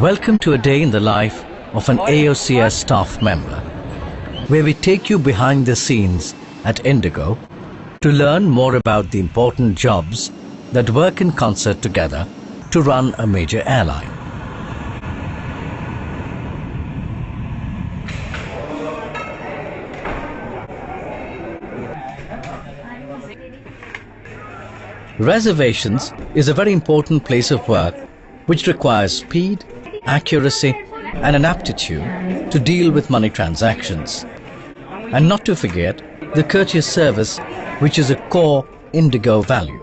Welcome to a day in the life of an AOCS staff member, where we take you behind the scenes at Indigo to learn more about the important jobs that work in concert together to run a major airline. Reservations is a very important place of work which requires speed, accuracy and an aptitude to deal with money transactions. And not to forget the courteous service, which is a core Indigo value.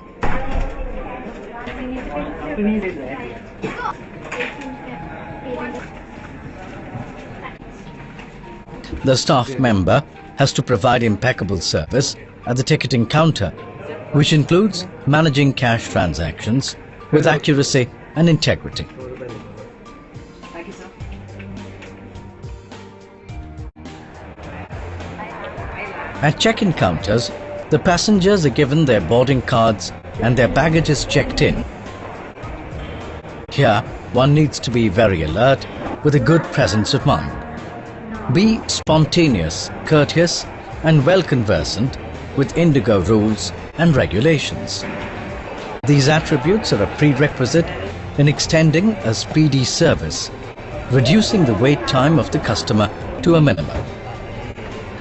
The staff member has to provide impeccable service at the ticketing counter, which includes managing cash transactions with accuracy and integrity. At check-in counters, the passengers are given their boarding cards and their baggage is checked in. Here, one needs to be very alert with a good presence of mind. Be spontaneous, courteous and well conversant with Indigo rules and regulations. These attributes are a prerequisite in extending a speedy service, reducing the wait time of the customer to a minimum.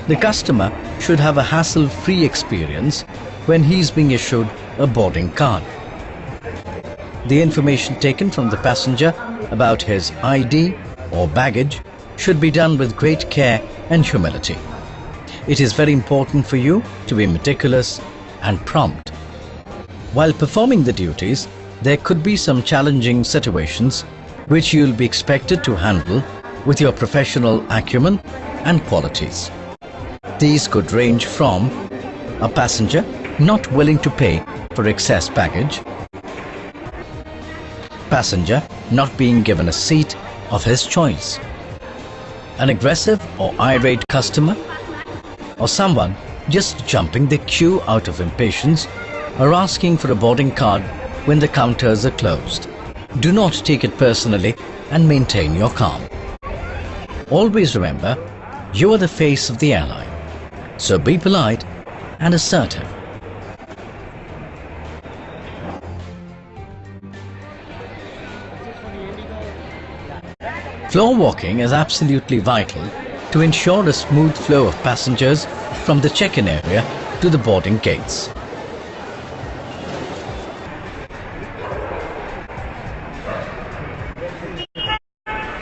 The customer should have a hassle-free experience when he is being issued a boarding card. The information taken from the passenger about his ID or baggage should be done with great care and humility. It is very important for you to be meticulous and prompt. While performing the duties, there could be some challenging situations which you'll be expected to handle with your professional acumen and qualities. These could range from a passenger not willing to pay for excess baggage, passenger not being given a seat of his choice, an aggressive or irate customer, or someone just jumping the queue out of impatience or asking for a boarding card when the counters are closed. Do not take it personally and maintain your calm. Always remember, you are the face of the airline. So be polite and assertive. Floor walking is absolutely vital to ensure a smooth flow of passengers from the check-in area to the boarding gates.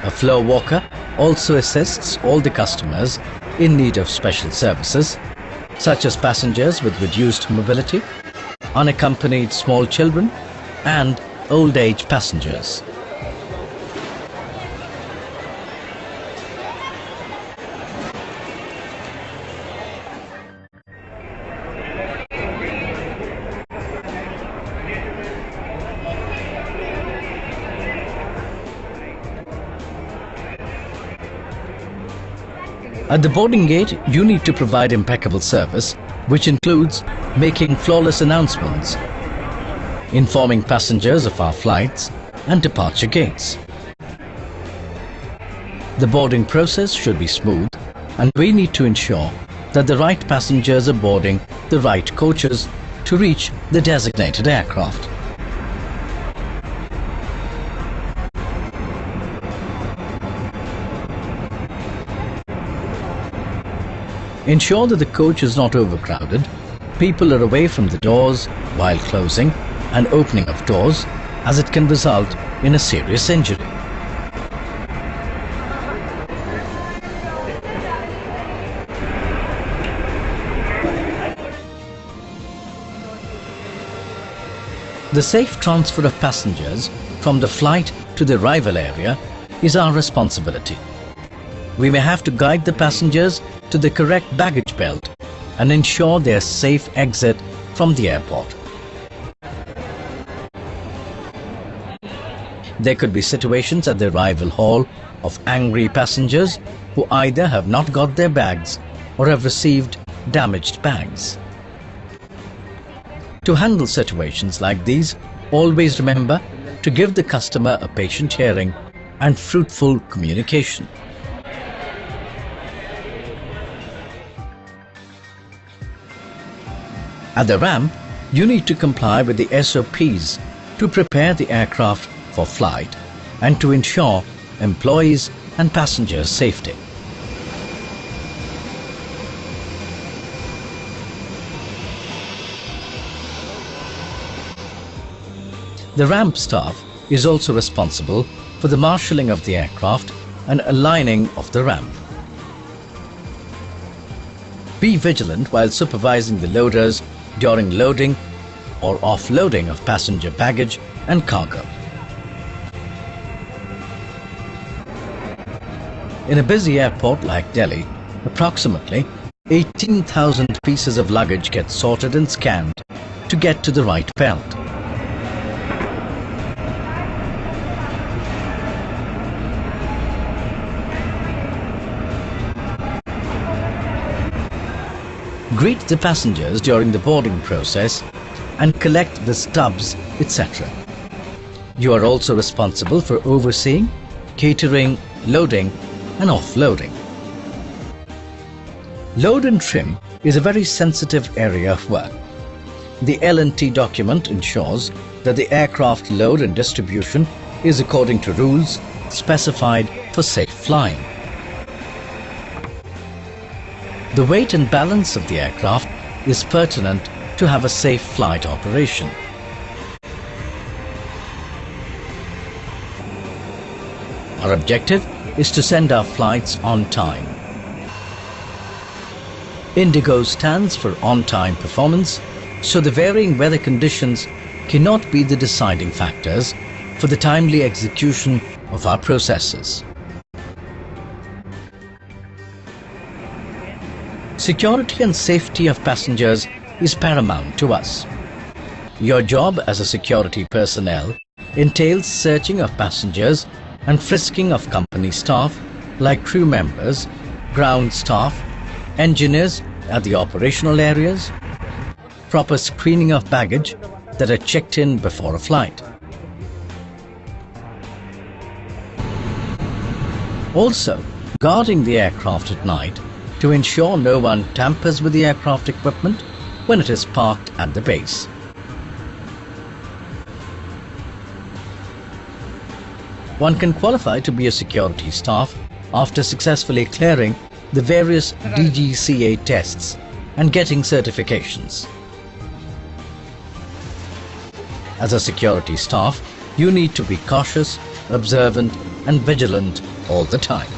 A floor walker also assists all the customers in need of special services, such as passengers with reduced mobility, unaccompanied small children, and old age passengers. At the boarding gate, you need to provide impeccable service, which includes making flawless announcements, informing passengers of our flights and departure gates. The boarding process should be smooth, and we need to ensure that the right passengers are boarding the right coaches to reach the designated aircraft. Ensure that the coach is not overcrowded, people are away from the doors while closing and opening of doors, as it can result in a serious injury. The safe transfer of passengers from the flight to the arrival area is our responsibility. We may have to guide the passengers to the correct baggage belt and ensure their safe exit from the airport. There could be situations at the arrival hall of angry passengers who either have not got their bags or have received damaged bags. To handle situations like these, always remember to give the customer a patient hearing and fruitful communication. At the ramp, you need to comply with the SOPs to prepare the aircraft for flight and to ensure employees and passengers' safety. The ramp staff is also responsible for the marshalling of the aircraft and aligning of the ramp. Be vigilant while supervising the loaders during loading or offloading of passenger baggage and cargo. In a busy airport like Delhi, approximately 18,000 pieces of luggage get sorted and scanned to get to the right belt. Greet the passengers during the boarding process and collect the stubs, etc. You are also responsible for overseeing, catering, loading and offloading. Load and trim is a very sensitive area of work. The L&T document ensures that the aircraft load and distribution is according to rules specified for safe flying. The weight and balance of the aircraft is pertinent to have a safe flight operation. Our objective is to send our flights on time. Indigo stands for on-time performance, so the varying weather conditions cannot be the deciding factors for the timely execution of our processes. Security and safety of passengers is paramount to us. Your job as a security personnel entails searching of passengers and frisking of company staff like crew members, ground staff, engineers at the operational areas, proper screening of baggage that are checked in before a flight. Also, guarding the aircraft at night to ensure no one tampers with the aircraft equipment when it is parked at the base. One can qualify to be a security staff after successfully clearing the various DGCA tests and getting certifications. As a security staff, you need to be cautious, observant and vigilant all the time.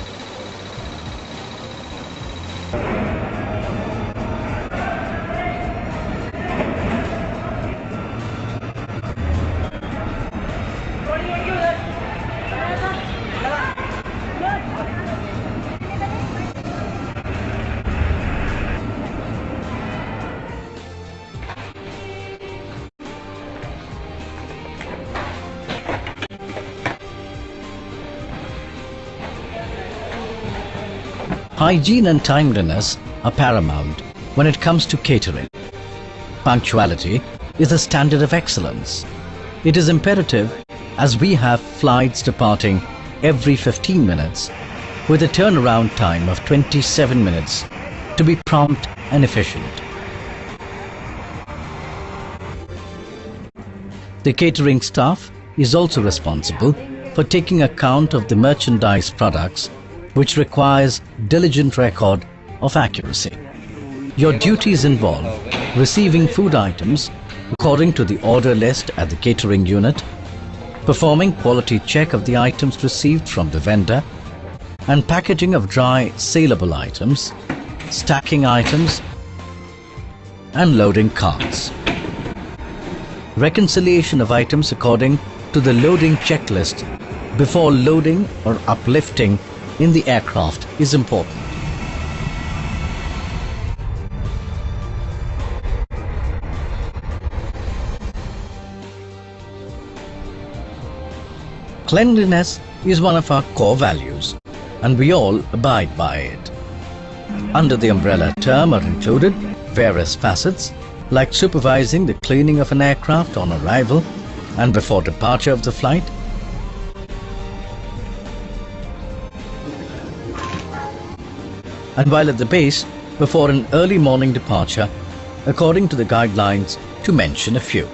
Hygiene and timeliness are paramount when it comes to catering. Punctuality is a standard of excellence. It is imperative as we have flights departing every 15 minutes with a turnaround time of 27 minutes to be prompt and efficient. The catering staff is also responsible for taking account of the merchandise products which requires diligent record of accuracy. Your duties involve receiving food items according to the order list at the catering unit, performing quality check of the items received from the vendor, and packaging of dry saleable items, stacking items, and loading carts. Reconciliation of items according to the loading checklist before loading or uplifting in the aircraft is important. Cleanliness is one of our core values, and we all abide by it. Under the umbrella term are included various facets like supervising the cleaning of an aircraft on arrival and before departure of the flight, and while at the base before an early morning departure, according to the guidelines, to mention a few.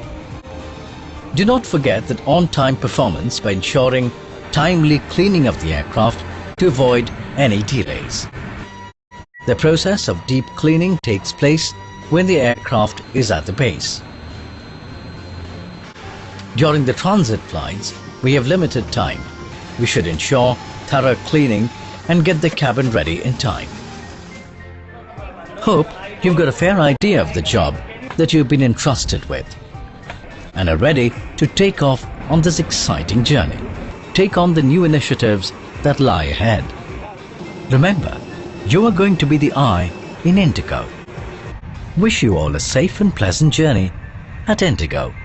Do not forget that on-time performance by ensuring timely cleaning of the aircraft to avoid any delays. The process of deep cleaning takes place when the aircraft is at the base. During the transit flights, we have limited time. We should ensure thorough cleaning and get the cabin ready in time. Hope you've got a fair idea of the job that you've been entrusted with and are ready to take off on this exciting journey. Take on the new initiatives that lie ahead. Remember, you are going to be the eye in Indigo. Wish you all a safe and pleasant journey at Indigo.